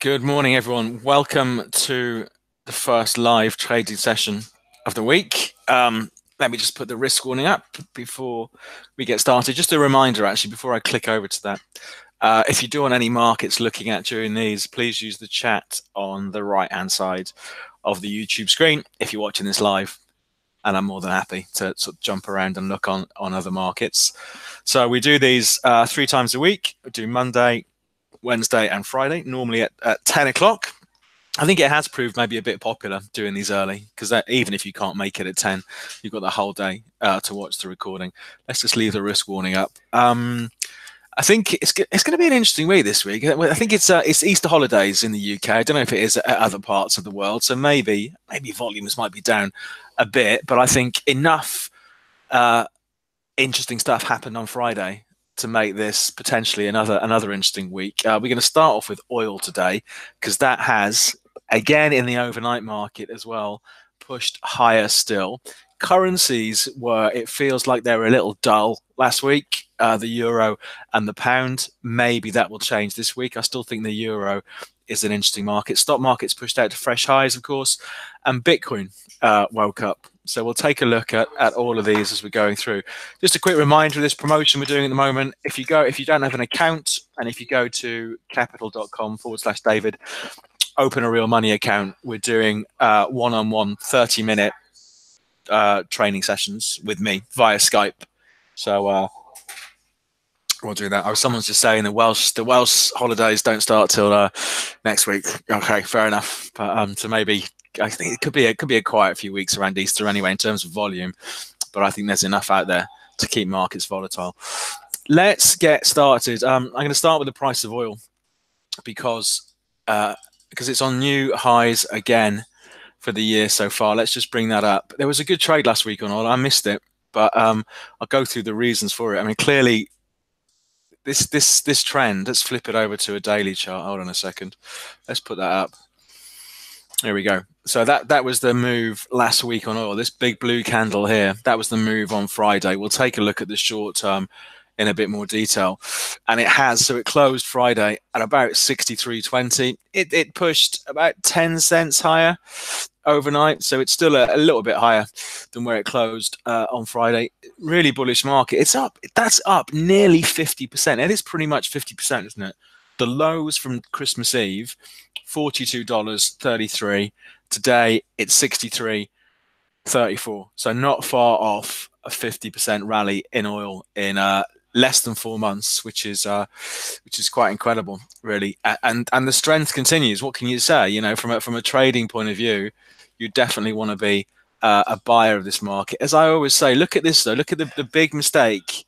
Good morning, everyone. Welcome to the first live trading session of the week. Let me just put the risk warning up before we get started. Just a reminder, actually, before I click over to that. If you do want any markets looking at during these, please use the chat on the right-hand side of the YouTube screen if you're watching this live. And I'm more than happy to sort of jump around and look on other markets. So we do these 3 times a week. We do Monday, Wednesday and Friday, normally at 10 o'clock. I think it has proved maybe a bit popular doing these early, because even if you can't make it at 10, you've got the whole day to watch the recording. Let's just leave the risk warning up. I think it's going to be an interesting week this week. I think it's Easter holidays in the UK. I don't know if it is at other parts of the world, so maybe volumes might be down a bit, but I think enough interesting stuff happened on Friday to make this potentially another interesting week. We're going to start off with oil today, because that has, again in the overnight market as well, pushed higher still. Currencies it feels like they were a little dull last week, the euro and the pound. Maybe that will change this week. I still think the euro is an interesting market. Stock market's pushed out to fresh highs, of course, and Bitcoin woke up. So we'll take a look at all of these as we're going through. Just a quick reminder of this promotion we're doing at the moment. If you don't have an account, and if you go to Capital.com/David, open a real money account. We're doing one-on-one 30-minute training sessions with me via Skype. So we'll do that. Someone's just saying the Welsh holidays don't start till next week. Okay, fair enough. But so maybe I think it could be a quiet few weeks around Easter anyway in terms of volume. But I think there's enough out there to keep markets volatile. Let's get started. I'm going to start with the price of oil because it's on new highs again for the year so far. Let's just bring that up. There was a good trade last week on oil. I missed it, but I'll go through the reasons for it. I mean, clearly, this trend. Let's flip it over to a daily chart. Hold on a second. Let's put that up. There we go. So that was the move last week on oil. This big blue candle here, that was the move on Friday. We'll take a look at the short term in a bit more detail. And it closed Friday at about 63.20. It pushed about 10 cents higher overnight. So it's still a little bit higher than where it closed on Friday. Really bullish market. It's up. That's up nearly 50%. It is pretty much 50%, isn't it? The lows from Christmas Eve, $42.33. Today, it's $63.34. So not far off a 50% rally in oil in less than 4 months, which is quite incredible, really. And the strength continues. What can you say? You know, from a trading point of view, you definitely want to be a buyer of this market. As I always say, look at this though. Look at the big mistake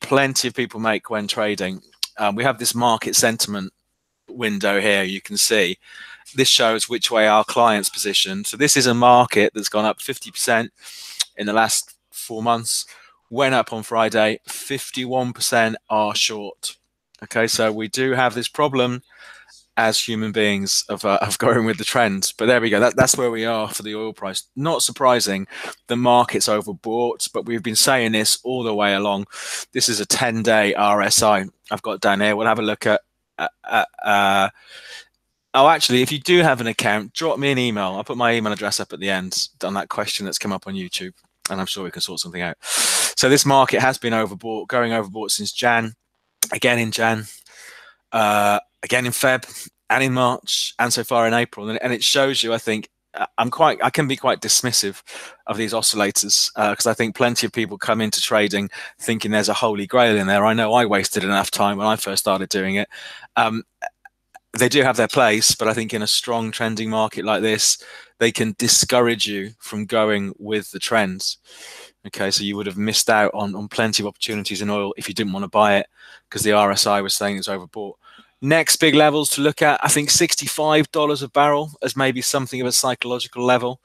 plenty of people make when trading. We have this market sentiment window here. You can see this shows which way our clients positioned. So this is a market that's gone up 50% in the last 4 months. Went up on Friday. 51% are short. Okay, so we do have this problem as human beings of going with the trend. But there we go. That's where we are for the oil price. Not surprising, the market's overbought, but we've been saying this all the way along. This is a 10-day RSI I've got down here. We'll have a look at actually, if you do have an account, drop me an email. I'll put my email address up at the end on that question that's come up on YouTube, and I'm sure we can sort something out. So this market has been overbought, going overbought since Jan, again in Jan, again in Feb, and in March, and so far in April. And it shows you, I think, I can be quite dismissive of these oscillators because I think plenty of people come into trading thinking there's a holy grail in there. I know I wasted enough time when I first started doing it. They do have their place, but I think in a strong trending market like this, they can discourage you from going with the trends. Okay, so you would have missed out on plenty of opportunities in oil if you didn't want to buy it because the RSI was saying it's overbought. Next big levels to look at, I think $65 a barrel as maybe something of a psychological level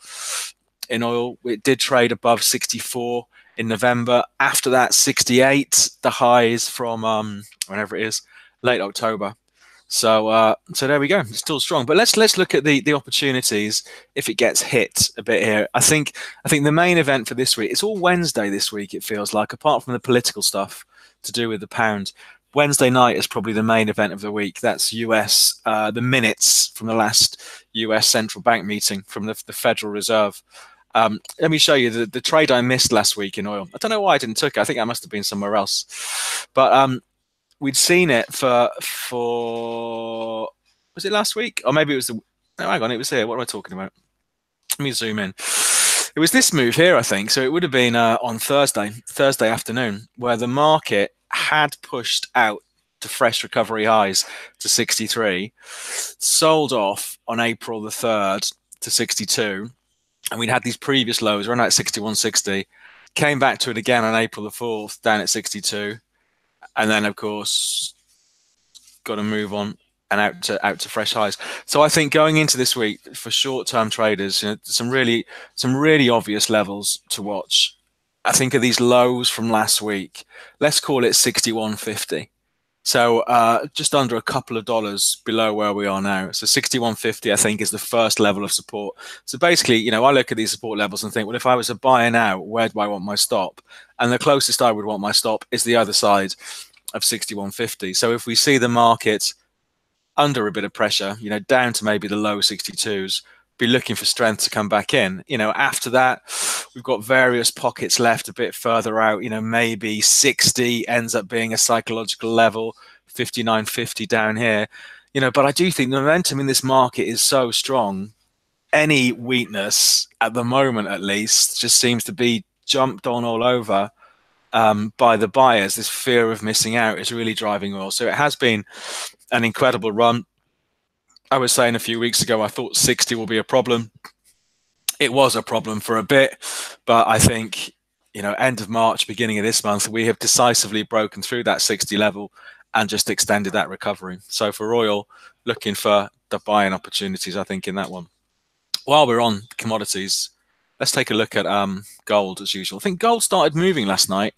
in oil. It did trade above 64 in November. After that, 68, the highs from whenever it is, late October. So there we go. It's still strong. But let's look at the opportunities if it gets hit a bit here. I think the main event for this week, it's all Wednesday this week, it feels like, apart from the political stuff to do with the pound. Wednesday night is probably the main event of the week. That's US, the minutes from the last US central bank meeting from the Federal Reserve. Let me show you the trade I missed last week in oil. I don't know why I didn't took it. I think I must have been somewhere else. But we'd seen it for was it last week? Or maybe it was the, no, hang on, it was here. What am I talking about? Let me zoom in. It was this move here, I think. So it would have been on Thursday afternoon, where the market had pushed out to fresh recovery highs to 63, sold off on April the 3rd to 62, and we'd had these previous lows around at 61.60, came back to it again on April the 4th, down at 62, and then, of course, got to move on and out to fresh highs. So I think going into this week for short-term traders, some really obvious levels to watch. I think of these lows from last week. Let's call it 61.50. So just under a couple of dollars below where we are now. So 61.50, I think, is the first level of support. So basically, I look at these support levels and think, well, if I was a buyer now, where do I want my stop? And the closest I would want my stop is the other side of 61.50. So if we see the market under a bit of pressure, down to maybe the low 62s, be looking for strength to come back in. After that, we've got various pockets left a bit further out. Maybe 60 ends up being a psychological level, 59.50 down here. But I do think the momentum in this market is so strong. Any weakness at the moment, at least, just seems to be jumped on all over by the buyers. This fear of missing out is really driving oil. So it has been an incredible run. I was saying a few weeks ago, I thought 60 will be a problem. It was a problem for a bit, but I think, end of March, beginning of this month, we have decisively broken through that 60 level and just extended that recovery. So for oil, looking for the buying opportunities, I think, in that one. While we're on commodities, let's take a look at gold as usual. I think gold started moving last night.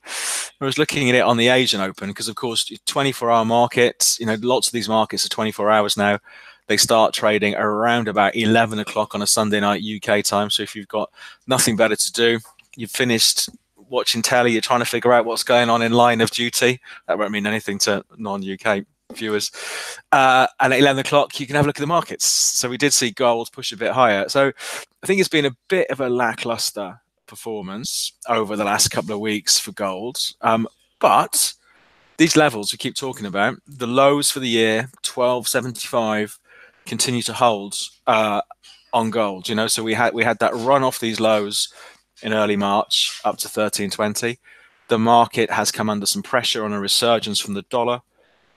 I was looking at it on the Asian Open because, of course, 24-hour markets, lots of these markets are 24 hours now. They start trading around about 11 o'clock on a Sunday night UK time. So if you've got nothing better to do, you've finished watching telly, you're trying to figure out what's going on in line of duty. That won't mean anything to non-UK viewers. And at 11 o'clock, you can have a look at the markets. So we did see gold push a bit higher. So I think it's been a bit of a lackluster performance over the last couple of weeks for gold. But these levels we keep talking about, the lows for the year, 12.75, continue to hold on gold. So we had that run off these lows in early March up to 13.20. The market has come under some pressure on a resurgence from the dollar.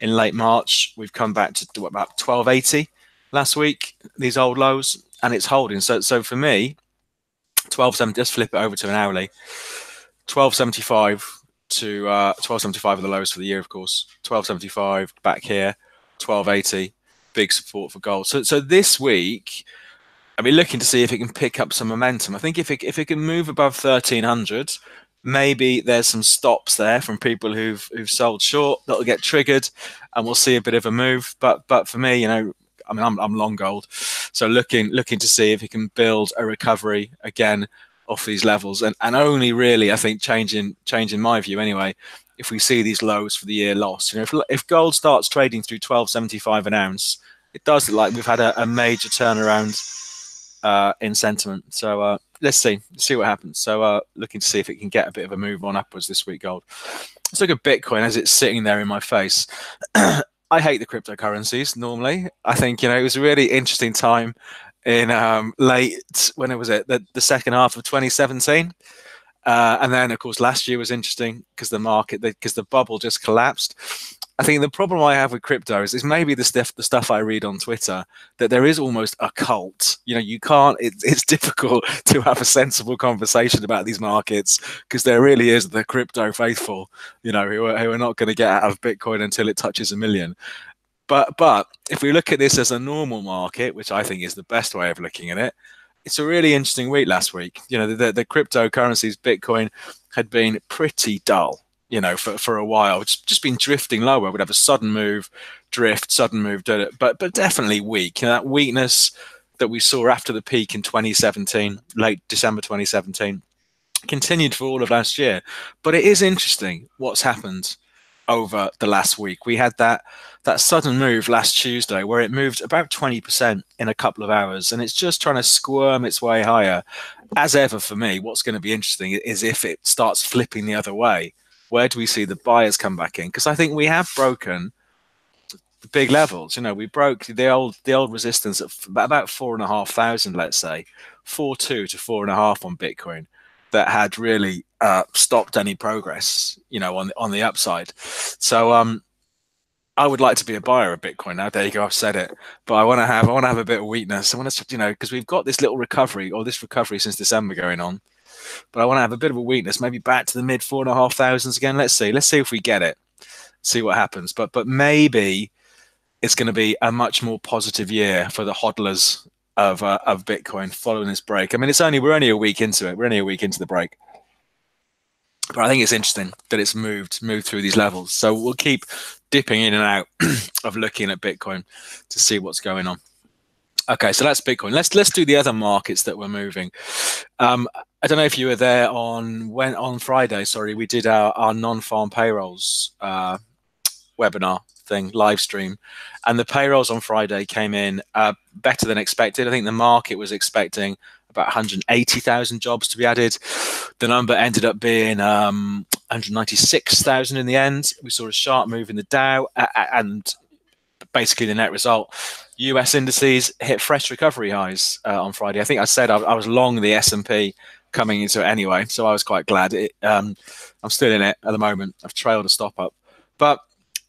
In late March, we've come back to about 12.80 last week, these old lows, and it's holding. So for me, 12.70, just flip it over to an hourly, 12.75 to 12.75 are the lows for the year, of course. 12.75 back here, 12.80, big support for gold. So this week, I'll be looking to see if it can pick up some momentum. I think if it can move above 1300, maybe there's some stops there from people who've sold short that'll get triggered, and we'll see a bit of a move. But for me, I'm long gold, so looking to see if it can build a recovery again off these levels, and only really, I think, changing my view anyway, if we see these lows for the year lost. If gold starts trading through 12.75 an ounce, it does look like we've had a major turnaround in sentiment. So let's see what happens. So looking to see if it can get a bit of a move on upwards this week, gold. Let's look at Bitcoin as it's sitting there in my face. I hate the cryptocurrencies normally. I think, it was a really interesting time in late, when it was the second half of 2017. And then, of course, last year was interesting because the bubble just collapsed. I think the problem I have with cryptos is maybe the stuff I read on Twitter, that there is almost a cult. You can't. It's difficult to have a sensible conversation about these markets because there really is the crypto faithful, who are not going to get out of Bitcoin until it touches 1 million. But if we look at this as a normal market, which I think is the best way of looking at it, it's a really interesting week last week. The cryptocurrencies, Bitcoin, had been pretty dull, for a while. It's just been drifting lower. We'd have a sudden move, drift, sudden move, but definitely weak. That weakness that we saw after the peak in 2017, late December 2017, continued for all of last year. But it is interesting what's happened over the last week. We had that sudden move last Tuesday where it moved about 20% in a couple of hours, and it's just trying to squirm its way higher. As ever for me, what's going to be interesting is if it starts flipping the other way. Where do we see the buyers come back in? Because I think we have broken the big levels. We broke the old resistance at about 4,500, let's say 4.2 to 4.5 on Bitcoin, that had really stopped any progress, on the upside. So I would like to be a buyer of Bitcoin now. There you go, I've said it. But I want to have a bit of weakness. I want to, because we've got this little recovery, or this recovery since December going on. But I want to have a bit of a weakness, maybe back to the mid 4,500s again. Let's see if we get it. See what happens. But maybe it's going to be a much more positive year for the hodlers of Bitcoin following this break. I mean, we're only a week into it. We're only a week into the break. But I think it's interesting that it's moved through these levels. So we'll keep dipping in and out of looking at Bitcoin to see what's going on. Okay, so that's Bitcoin. Let's do the other markets that were moving. I don't know if you were there on Friday. Sorry, we did our non-farm payrolls webinar thing, live stream, and the payrolls on Friday came in better than expected. I think the market was expecting about 180,000 jobs to be added. The number ended up being 196,000 in the end. We saw a sharp move in the Dow, and basically the net result, US indices hit fresh recovery highs on Friday. I think I said I was long the S&P coming into it anyway, so I was quite glad. I'm still in it at the moment. I've trailed a stop up. But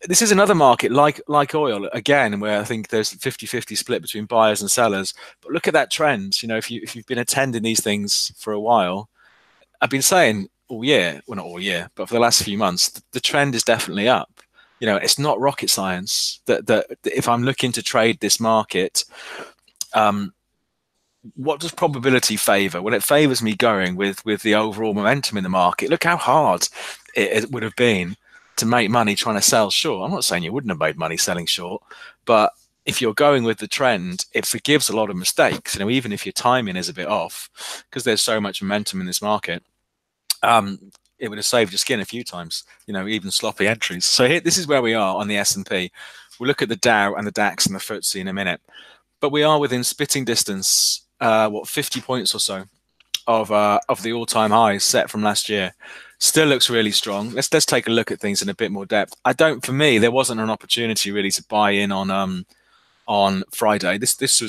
this is another market like oil, again, where I think there's a 50-50 split between buyers and sellers. But look at that trend. If you've been attending these things for a while, I've been saying all year, well, not all year, but for the last few months, the trend is definitely up. It's not rocket science that if I'm looking to trade this market, what does probability favor? Well, it favors me going with the overall momentum in the market. Look how hard it would have been to make money trying to sell short. I'm not saying you wouldn't have made money selling short, but if you're going with the trend, it forgives a lot of mistakes, even if your timing is a bit off, because there's so much momentum in this market. It would have saved your skin a few times, even sloppy entries. So here, this is where we are on the S&P. We'll look at the Dow and the DAX and the FTSE in a minute, but we are within spitting distance, 50 points or so of the all-time highs set from last year. Still looks really strong. Let's take a look at things in a bit more depth. For me, there wasn't an opportunity really to buy in on Friday. This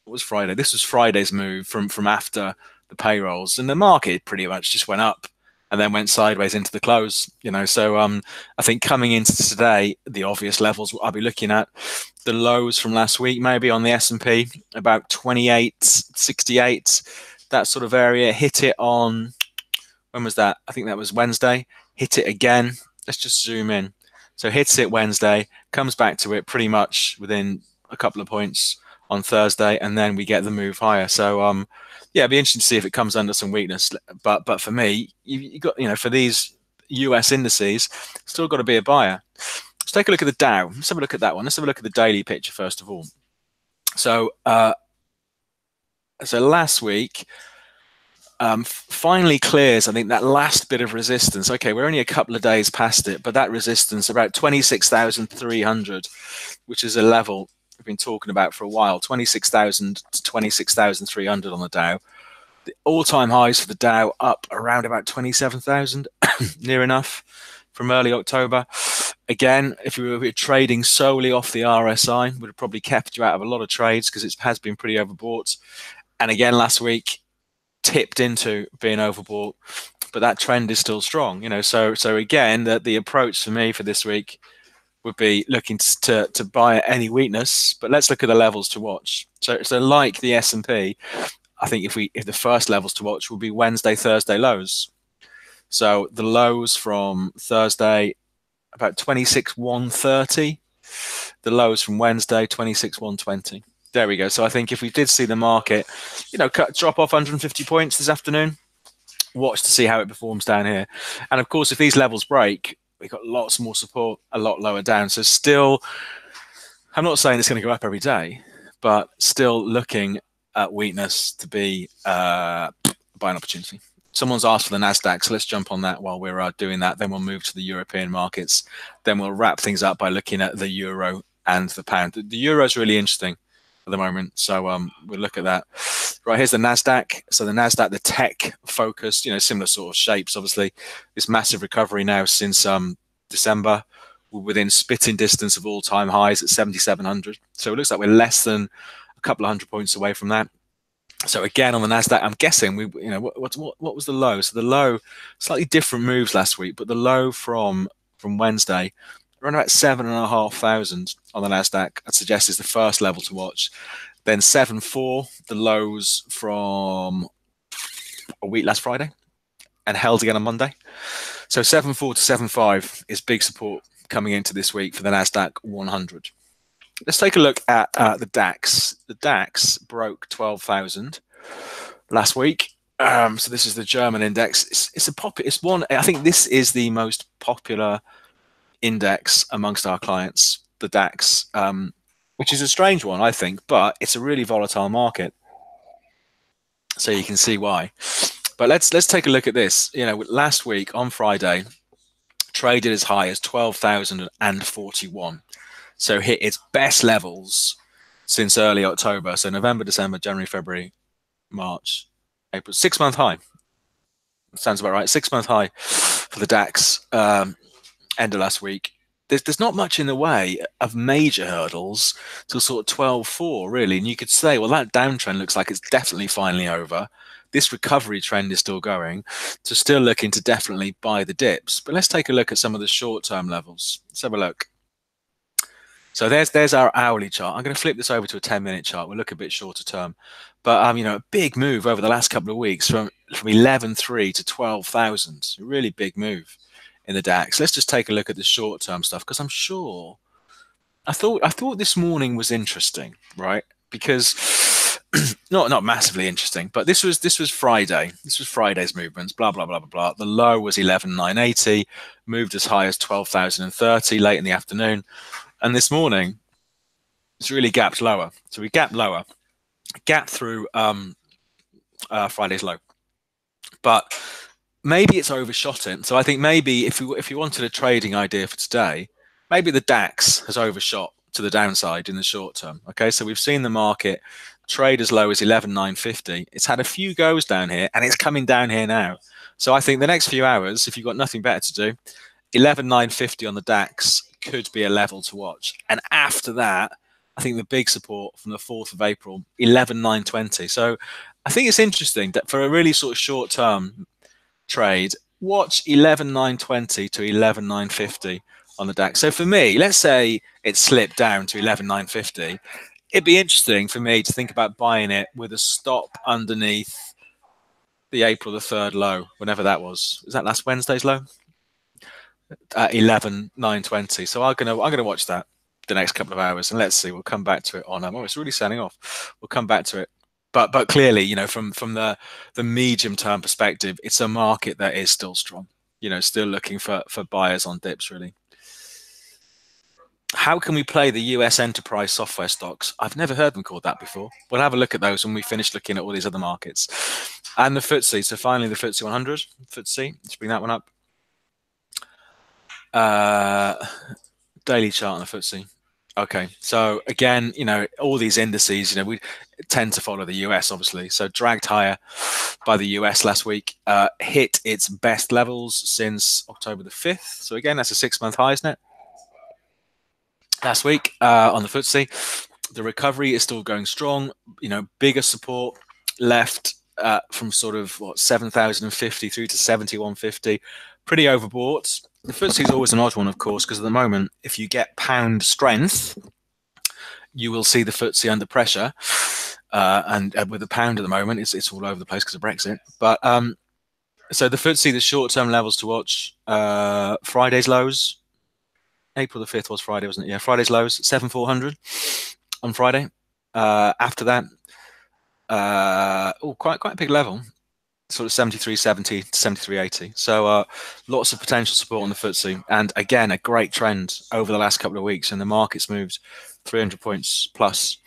was Friday. This was Friday's move from after the payrolls, and the market pretty much just went up and then went sideways into the close. So I think coming into today, the obvious levels I'll be looking at, the lows from last week, maybe on the S&P, about 28.68, that sort of area. Hit it on, when was that? I think that was Wednesday. Hit it again. Let's just zoom in. So hits it Wednesday, comes back to it pretty much within a couple of points on Thursday, and then we get the move higher. So yeah, it'd be interesting to see if it comes under some weakness. But for me, you got, for these US indices, still got to be a buyer. Let's take a look at the Dow. Let's have a look at that one. Let's have a look at the daily picture first of all. So last week, finally clears, I think, that last bit of resistance. Okay, we're only a couple of days past it, but that resistance, about 26,300, which is a level we've been talking about for a while, 26,000 to 26,300 on the Dow. The all-time highs for the Dow up around about 27,000, near enough, from early October. Again, if we were trading solely off the RSI, would have probably kept you out of a lot of trades because it has been pretty overbought. And again, last week, tipped into being overbought, but that trend is still strong. So again, the approach for me for this week would be looking to buy at any weakness, but let's look at the levels to watch. So like the S&P, I think if the first levels to watch will be Wednesday, Thursday lows. So the lows from Thursday, about 26,130. The lows from Wednesday, 26,120. There we go. So I think if we did see the market, drop off 150 points this afternoon, watch to see how it performs down here. And of course, if these levels break, we've got lots more support a lot lower down. So still, I'm not saying it's going to go up every day, but still looking at weakness to be a buying opportunity. Someone's asked for the Nasdaq, so let's jump on that while we're doing that. Then we'll move to the European markets. Then we'll wrap things up by looking at the euro and the pound. The euro is really interesting at the moment, so we'll look at that. Right, here's the Nasdaq. So the Nasdaq, the tech focused, similar sort of shapes. Obviously, this massive recovery now since December. We're within spitting distance of all-time highs at 7,700. So it looks like we're less than a couple of hundred points away from that. So again, on the Nasdaq, I'm guessing what was the low? So the low, slightly different moves last week, but the low from Wednesday, around about 7,500 on the Nasdaq, I'd suggest is the first level to watch. Then 7,400, the lows from a week last Friday, and held again on Monday. So 7,400 to 7,500 is big support coming into this week for the Nasdaq 100. Let's take a look at the DAX. The DAX broke 12,000 last week. So this is the German index. It's one. I think this is the most popular index amongst our clients, the DAX, which is a strange one, I think, but it's a really volatile market. So you can see why. But let's take a look at this. Last week on Friday, traded as high as 12,041. So hit its best levels since early October. So November, December, January, February, March, April. 6-month high. Sounds about right. 6-month high for the DAX end of last week. There's not much in the way of major hurdles till sort of 12.4, really. And you could say, well, that downtrend looks like it's definitely finally over. This recovery trend is still going. So still looking to definitely buy the dips. But let's take a look at some of the short-term levels. Let's have a look. So there's our hourly chart. I'm going to flip this over to a 10-minute chart. We'll look a bit shorter term. But, a big move over the last couple of weeks from 11.3 to 12,000. A really big move in the DAX. Let's just take a look at the short-term stuff, because I'm sure I thought this morning was interesting, right? Because not massively interesting, but this was Friday. This was Friday's movements, blah, blah, blah, blah, blah. The low was 11,980, moved as high as 12,030 late in the afternoon. And this morning, it's really gapped lower. So we gapped lower, gapped through Friday's low. But maybe it's overshot it. So I think maybe if you wanted a trading idea for today, maybe the DAX has overshot to the downside in the short term. Okay, so we've seen the market trade as low as 11,950. It's had a few goes down here, and it's coming down here now. So I think the next few hours, if you've got nothing better to do, 11,950 on the DAX could be a level to watch. And after that, I think the big support from the 4th of April, 11,920. So I think it's interesting that for a really sort of short term trade, watch 11,920 to 11,950 on the DAX. So for me, let's say it slipped down to 11,950. It'd be interesting for me to think about buying it with a stop underneath the April the 3rd low, whenever that was. Is that last Wednesday's low? 11,920. So I'm gonna watch that the next couple of hours, and let's see. We'll come back to it on. Oh, it's really selling off. We'll come back to it. But clearly, from the medium term perspective, it's a market that is still strong. Still looking for buyers on dips, really. How can we play the US enterprise software stocks? I've never heard them called that before. We'll have a look at those when we finish looking at all these other markets. And the FTSE. So finally, the FTSE 100. FTSE. Let's bring that one up. Daily chart on the FTSE. Okay, so again, all these indices, we tend to follow the US, obviously. So dragged higher by the US last week, hit its best levels since October the 5th. So again, that's a 6-month high, isn't it? Last week on the FTSE, the recovery is still going strong. Bigger support left from sort of 7,050 through to 7,150. Pretty overbought. The FTSE is always an odd one, of course, because at the moment, if you get pound strength, you will see the FTSE under pressure. And with the pound at the moment, it's all over the place because of Brexit. But so the FTSE, the short-term levels to watch, Friday's lows. April the 5th was Friday, wasn't it? Yeah, Friday's lows, 7,400 on Friday. After that, quite a big level. Sort of 73.70 to 73.80. So lots of potential support on the FTSE. And again, a great trend over the last couple of weeks. And the market's moved 300 points plus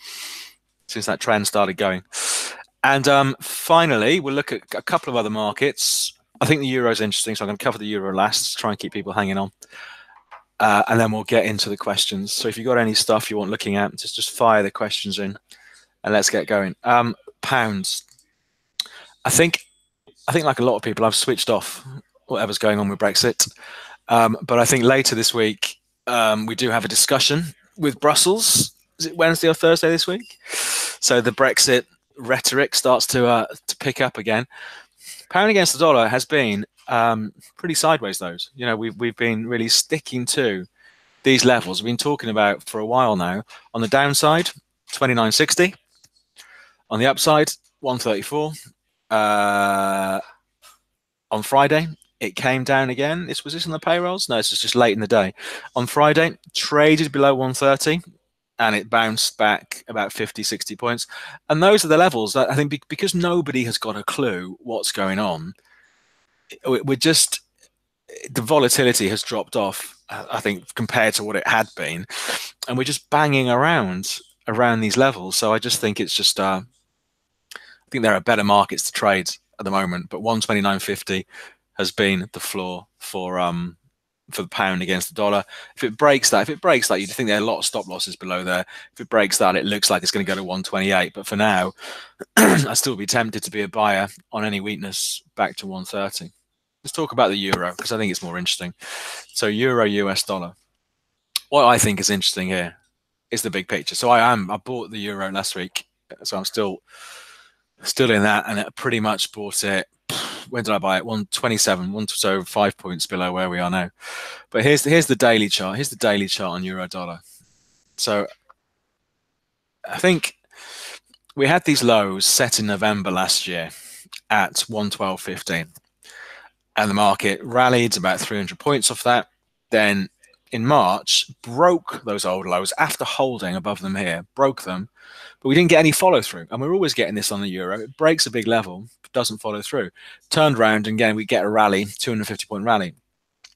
since that trend started going. And finally, we'll look at a couple of other markets. I think the euro is interesting, so I'm going to cover the euro last to try and keep people hanging on. And then we'll get into the questions. So if you've got any stuff you want looking at, just fire the questions in and let's get going. Pounds. I think like a lot of people, I've switched off whatever's going on with Brexit. But I think later this week, we do have a discussion with Brussels. Is it Wednesday or Thursday this week? So the Brexit rhetoric starts to pick up again. Pound against the dollar has been pretty sideways, though. You know, we've been really sticking to these levels we've been talking about for a while now. On the downside, 29.60. On the upside, 134. On Friday, it came down again. Was this on the payrolls? No, this was just late in the day. On Friday, traded below 130. And it bounced back about 50, 60 points. And those are the levels that I think because nobody has got a clue what's going on, we're just, the volatility has dropped off, I think, compared to what it had been. And we're just banging around these levels. So I just think it's just, I think there are better markets to trade at the moment. But 129.50 has been the floor for the pound against the dollar. If it breaks that, you'd think there are a lot of stop losses below there. If it breaks that, it looks like it's going to go to 128. But for now, I'd still be tempted to be a buyer on any weakness back to 130. Let's talk about the euro because I think it's more interesting. So euro US dollar. What I think is interesting here is the big picture. So I bought the euro last week, so I'm still in that, and I pretty much bought it. When did I buy it? 127, so 5 points below where we are now. But here's the daily chart. Here's the daily chart on euro dollar. So I think we had these lows set in November last year at 112.15, and the market rallied about 300 points off that. Then in March, broke those old lows after holding above them here, broke them. But we didn't get any follow through. And we're always getting this on the euro. It breaks a big level, but doesn't follow through. Turned around, and again, we get a rally, 250-point rally.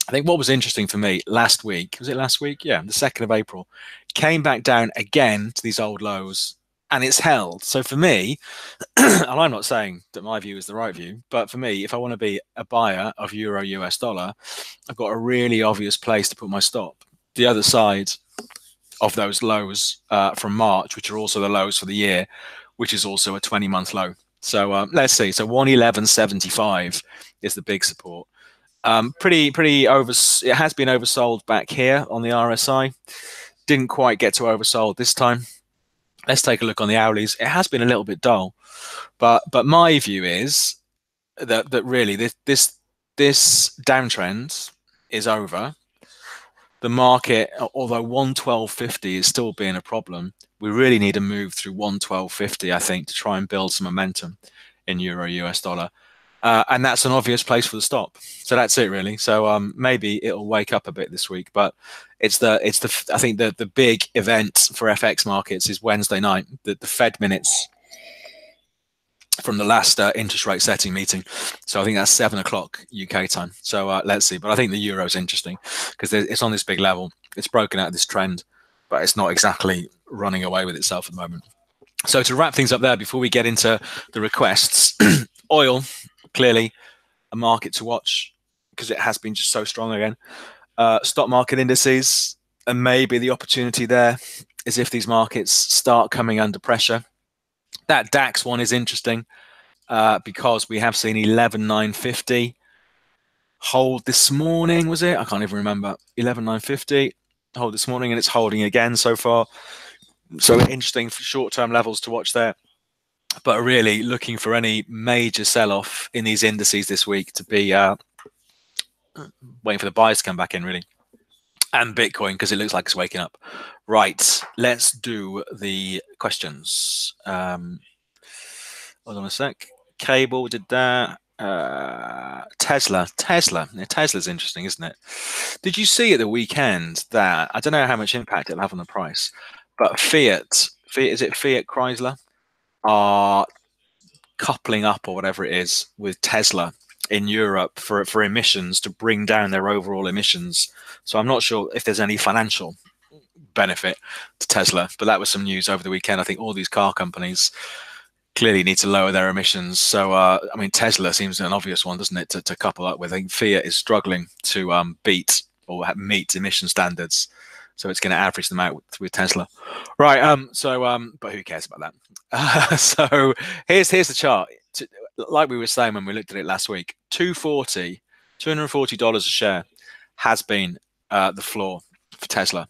I think what was interesting for me last week, was it last week? Yeah, the 2nd of April, came back down again to these old lows, and it's held. So for me, and I'm not saying that my view is the right view, but for me, if I want to be a buyer of euro US dollar, I've got a really obvious place to put my stop. The other side of those lows from March, which are also the lows for the year, which is also a 20-month low. So let's see. So 111.75 is the big support. Pretty over. It has been oversold back here on the RSI. Didn't quite get to oversold this time. Let's take a look on the hourlies. It has been a little bit dull, but my view is that really this downtrend is over. The market, although 112.50 is still being a problem, we really need to move through 112.50, I think, to try and build some momentum in euro US dollar. And that's an obvious place for the stop. So that's it, really. So maybe it'll wake up a bit this week, but I think the big event for FX markets is Wednesday night, the Fed minutes from the last interest rate setting meeting. So I think that's 7 o'clock UK time. So let's see. But I think the euro is interesting because it's on this big level. It's broken out of this trend, but it's not exactly running away with itself at the moment. So to wrap things up there, before we get into the requests, oil, clearly a market to watch because it has been just so strong again. Stock market indices, and maybe the opportunity there is if these markets start coming under pressure. That DAX one is interesting because we have seen 11,950 hold this morning, was it? I can't even remember. 11,950 hold this morning, and it's holding again so far. So interesting for short-term levels to watch there. But really looking for any major sell-off in these indices this week to be waiting for the buyers to come back in, really. And Bitcoin, because it looks like it's waking up. Right, let's do the questions. Hold on a sec. Cable, we did that. Tesla. Yeah, Tesla's interesting, isn't it? Did you see at the weekend that, I don't know how much impact it'll have on the price, but Fiat, is it Fiat Chrysler, are coupling up or whatever it is with Tesla in Europe for emissions to bring down their overall emissions. So I'm not sure if there's any financial benefit to Tesla, but that was some news over the weekend. I think all these car companies clearly need to lower their emissions. So, I mean, Tesla seems an obvious one, doesn't it, to couple up with? I think Fiat is struggling to beat or meet emission standards. So it's going to average them out with Tesla. Right. But who cares about that? So here's the chart. Like we were saying when we looked at it last week, $240 a share has been the floor for Tesla.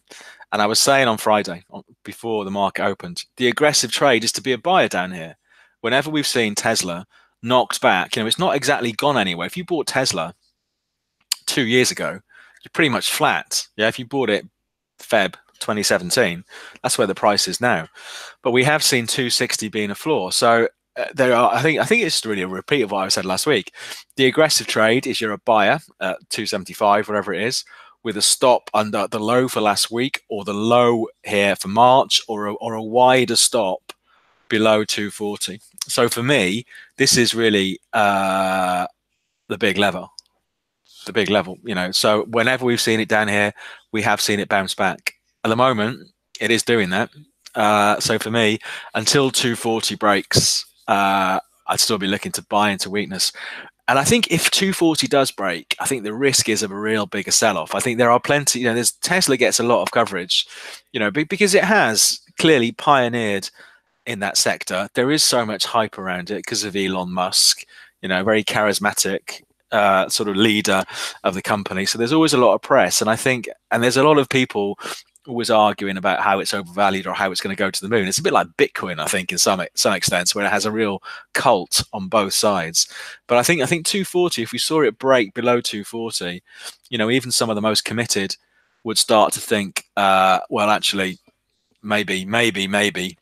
And I was saying on Friday, before the market opened, the aggressive trade is to be a buyer down here. Whenever we've seen Tesla knocked back, it's not exactly gone anywhere. If you bought Tesla 2 years ago, you're pretty much flat. Yeah, if you bought it Feb 2017, that's where the price is now. But we have seen 260 being a floor. So there are, I think it's really a repeat of what I said last week. The aggressive trade is you're a buyer at 275, whatever it is, with a stop under the low for last week or the low here for March, or a wider stop below 240. So for me, this is really the big level. The big level, So whenever we've seen it down here, we have seen it bounce back. At the moment, it is doing that. So for me, until 240 breaks, I'd still be looking to buy into weakness. And I think if 240 does break, I think the risk is of a real bigger sell-off. I think there are plenty, there's Tesla gets a lot of coverage, because it has clearly pioneered in that sector. There is so much hype around it because of Elon Musk, very charismatic sort of leader of the company. So there's always a lot of press. And there's a lot of people always arguing about how it's overvalued or how it's going to go to the moon. It's a bit like Bitcoin, I think, in some extent, where it has a real cult on both sides. But I think 240, if we saw it break below 240, even some of the most committed would start to think, well, actually, maybe the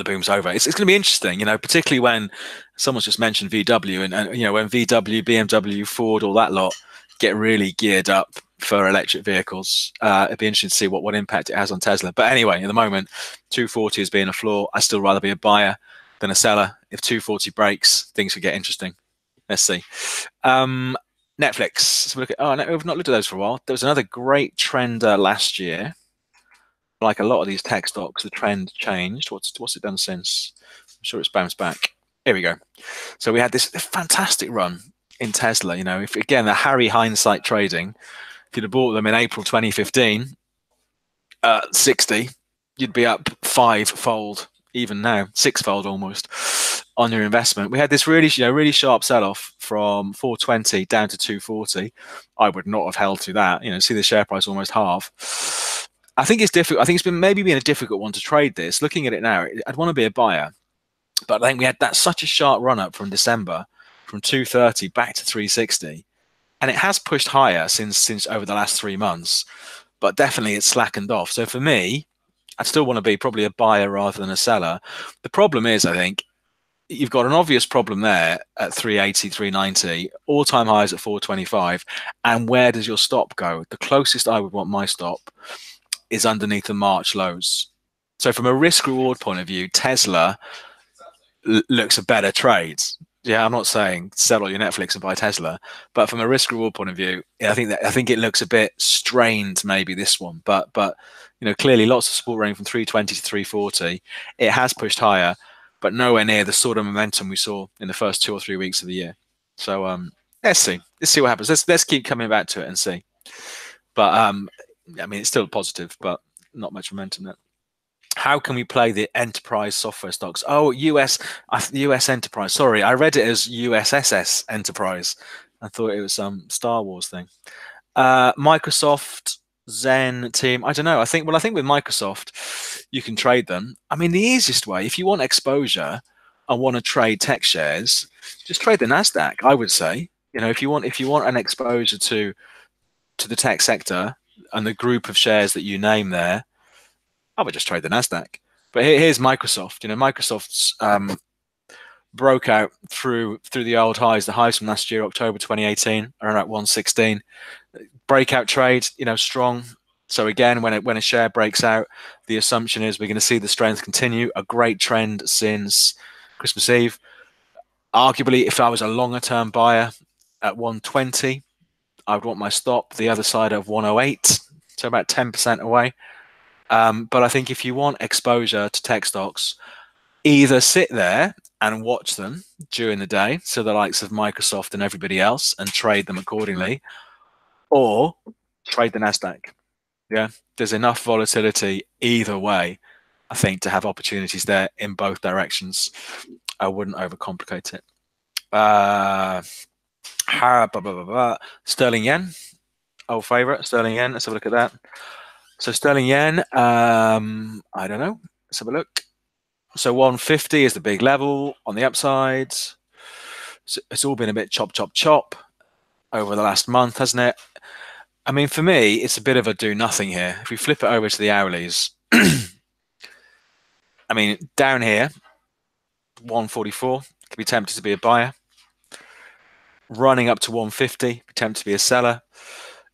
boom's over. It's going to be interesting, particularly when someone's just mentioned VW and when VW, BMW, Ford, all that lot get really geared up for electric vehicles. It'd be interesting to see what impact it has on Tesla. But anyway, at the moment, 240 is being a floor. I still rather be a buyer than a seller. If 240 breaks, things could get interesting. Let's see. Netflix. So we've not looked at those for a while. There was another great trend last year. Like a lot of these tech stocks, the trend changed. What's it done since? I'm sure it's bounced back. Here we go. So we had this fantastic run in Tesla. If again, the Harry hindsight trading, if you'd have bought them in April 2015, 60, you'd be up 5-fold, even now, 6-fold almost on your investment. We had this really sharp sell-off from 420 down to 240. I would not have held to that. See the share price almost halve. I think it's difficult. I think it's been a difficult one to trade this. Looking at it now, I'd want to be a buyer, but I think we had such a sharp run up from December, from 230 back to 360, and it has pushed higher since over the last 3 months. But definitely it's slackened off. So for me, I'd still want to be probably a buyer rather than a seller. The problem is, I think you've got an obvious problem there at 380, 390, all-time highs at 425, and where does your stop go? The closest I would want my stop is underneath the March lows. So from a risk reward point of view, Tesla looks a better trade. Yeah, I'm not saying sell all your Netflix and buy Tesla, but from a risk reward point of view, I think it looks a bit strained, maybe this one. But clearly lots of support range from 320 to 340. It has pushed higher, but nowhere near the sort of momentum we saw in the first 2 or 3 weeks of the year. So let's see what happens. Let's keep coming back to it and see. But it's still positive, but not much momentum there. How can we play the enterprise software stocks? Oh, US Enterprise. Sorry, I read it as USSS Enterprise. I thought it was some Star Wars thing. Microsoft, Zen, Team. I don't know. I think with Microsoft, you can trade them. The easiest way, if you want exposure and want to trade tech shares, just trade the Nasdaq. I would say, if you want an exposure to the tech sector and the group of shares that you name there, I would just trade the Nasdaq. But here's Microsoft. Microsoft's broke out through the old highs, the highs from last year, October 2018, around at 116. Breakout trade, strong. So again, when a share breaks out, the assumption is we're going to see the strength continue. A great trend since Christmas Eve. Arguably, if I was a longer term buyer at 120, I would want my stop the other side of 108, so about 10% away. But I think if you want exposure to tech stocks, either sit there and watch them during the day, so the likes of Microsoft and everybody else, and trade them accordingly, or trade the Nasdaq. Yeah, there's enough volatility either way, I think, to have opportunities there in both directions. I wouldn't overcomplicate it. Sterling yen, old favorite, sterling yen. Let's have a look at that. So sterling yen, I don't know. Let's have a look. So 150 is the big level on the upside. So it's all been a bit chop, chop, chop over the last month, hasn't it? I mean, for me, it's a bit of a do nothing here. If we flip it over to the hourlies, I mean, down here, 144, could be tempted to be a buyer. Running up to 150, be tempted to be a seller.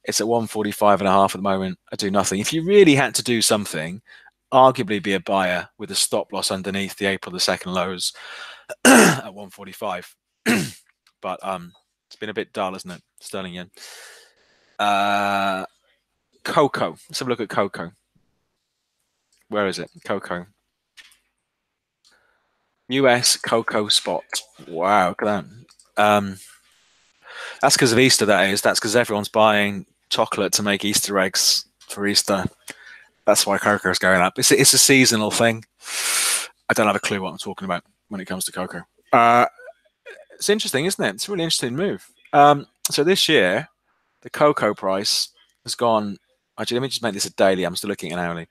It's at 145.5 at the moment. I do nothing. If you really had to do something, arguably be a buyer with a stop loss underneath the April the 2nd lows at 145. But it's been a bit dull, isn't it? Sterling yen. Cocoa. Let's have a look at cocoa. Where is it? Cocoa. US cocoa spot. Wow, look at that. That's because of Easter, that is. That's because everyone's buying chocolate to make Easter eggs for Easter. That's why cocoa is going up. It's a seasonal thing. I don't have a clue what I'm talking about when it comes to cocoa. It's interesting, isn't it? It's a really interesting move. So this year, the cocoa price has gone. Actually, let me just make this a daily. I'm still looking at an hourly.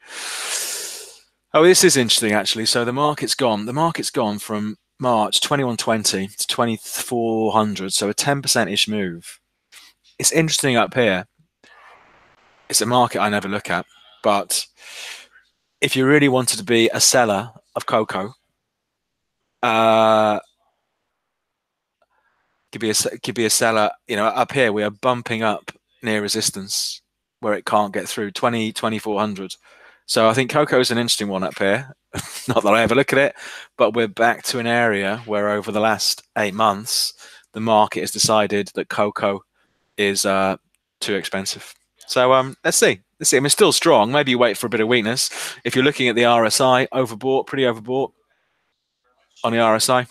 Oh, this is interesting, actually. So the market's gone. The market's gone from March 2120 to 2400. So a 10%-ish move. It's interesting up here. It's a market I never look at. But if you really wanted to be a seller of cocoa, could be a seller. You know, up here we are bumping up near resistance where it can't get through 2400. So I think cocoa is an interesting one up here. Not that I ever look at it, but we're back to an area where over the last 8 months, the market has decided that cocoa is too expensive. So let's see. Let's see. I mean, it's still strong. Maybe you wait for a bit of weakness. If you're looking at the RSI, overbought, pretty overbought on the RSI.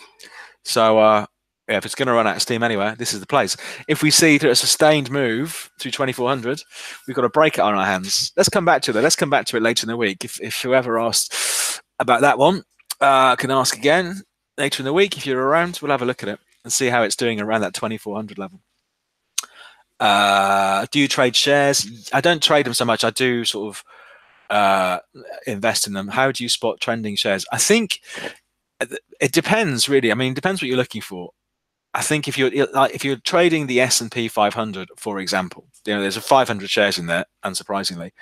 So yeah, if it's going to run out of steam anywhere, this is the place. If we see a sustained move to 2400, we've got a break it on our hands. Let's come back to that. Let's come back to it later in the week. If whoever asked about that one can ask again later in the week. If you're around, we'll have a look at it and see how it's doing around that 2400 level. Do you trade shares? I don't trade them so much. I do sort of invest in them. How do you spot trending shares? I think it depends, really. I mean, it depends what you're looking for. I think if you're trading the S&P 500, for example, you know, there's 500 shares in there, unsurprisingly,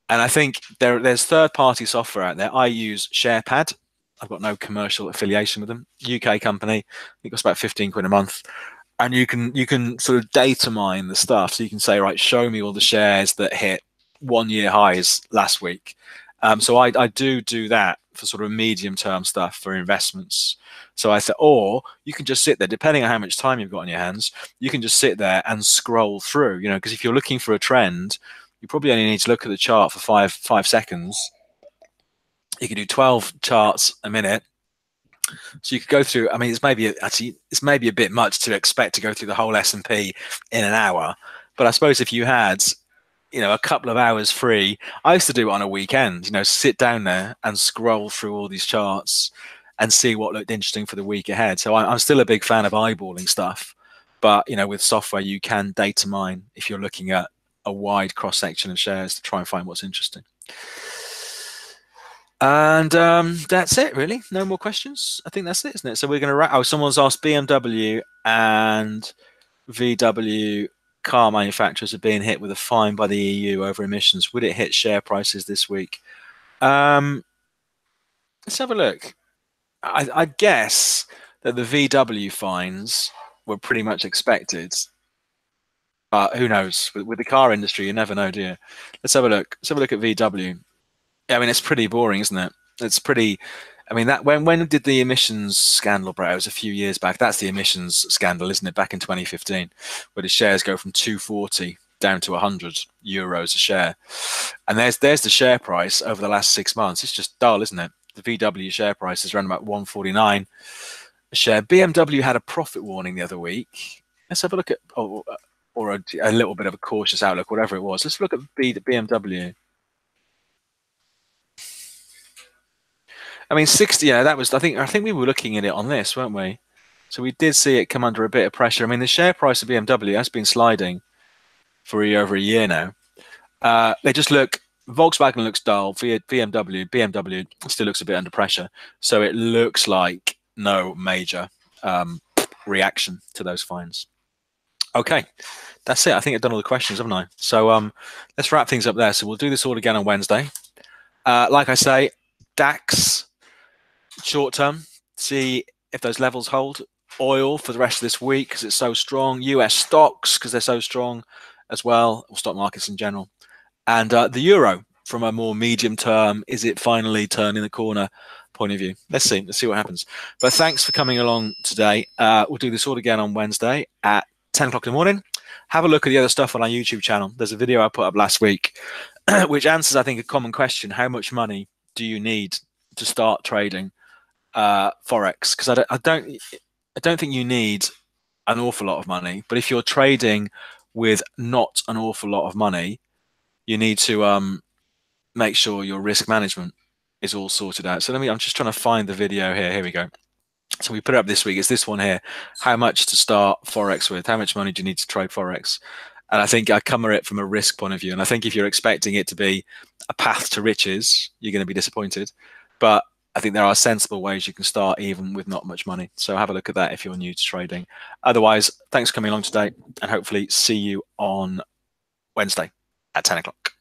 and I think there's third-party software out there. I use SharePad. I've got no commercial affiliation with them. UK company. I think it's about 15 quid a month, and you can sort of data mine the stuff. So you can say, right, show me all the shares that hit 1-year highs last week. So I do that for sort of medium-term stuff for investments. So I thought, or you can just sit there, depending on how much time you've got on your hands, you can just sit there and scroll through, you know, because if you're looking for a trend, you probably only need to look at the chart for five seconds. You can do 12 charts a minute. So you could go through, I mean, it's maybe a bit much to expect to go through the whole S&P in an hour. But I suppose if you had, you know, a couple of hours free, I used to do it on a weekend, you know, sit down there and scroll through all these charts and see what looked interesting for the week ahead. So I'm still a big fan of eyeballing stuff, but, you know, with software, you can data mine if you're looking at a wide cross section of shares to try and find what's interesting. And that's it, really. No more questions. I think that's it, isn't it? So we're going to wrap. Oh, someone's asked BMW and VW car manufacturers are being hit with a fine by the EU over emissions. Would it hit share prices this week? Let's have a look. I guess that the VW fines were pretty much expected. Who knows? With the car industry, you never know, do you? Let's have a look. Let's have a look at VW. I mean, it's pretty boring, isn't it? It's pretty. I mean, that when did the emissions scandal break? It was a few years back. That's the emissions scandal, isn't it? Back in 2015, where the shares go from 240 down to 100 euros a share, and there's the share price over the last 6 months. It's just dull, isn't it? The VW share price is around about 149 a share. BMW had a profit warning the other week. Let's have a look at, or a little bit of a cautious outlook, whatever it was. Let's look at BMW. I mean, 60. Yeah, that was. I think we were looking at it on this, weren't we? So we did see it come under a bit of pressure. I mean, the share price of BMW has been sliding for over a year now. They just look. Volkswagen looks dull. BMW still looks a bit under pressure. So it looks like no major reaction to those fines. Okay, that's it. I think I've done all the questions, haven't I? So let's wrap things up there. So we'll do this all again on Wednesday. Like I say, DAX short term, see if those levels hold. Oil for the rest of this week because it's so strong. US stocks because they're so strong as well, or stock markets in general. And the euro from a more medium term, is it finally turning the corner point of view? Let's see what happens. But thanks for coming along today. We'll do this all again on Wednesday at 10 o'clock in the morning. Have a look at the other stuff on our YouTube channel. There's a video I put up last week which answers, I think, a common question. How much money do you need to start trading forex? Because I don't think you need an awful lot of money, but if you're trading with not an awful lot of money, you need to make sure your risk management is all sorted out. So I'm just trying to find the video here. Here we go. So we put it up this week. It's this one here. How much to start forex with? How much money do you need to trade forex? And I think I come at it from a risk point of view. And I think if you're expecting it to be a path to riches, you're going to be disappointed. But I think there are sensible ways you can start even with not much money. So have a look at that if you're new to trading. Otherwise, thanks for coming along today and hopefully see you on Wednesday at 10 o'clock.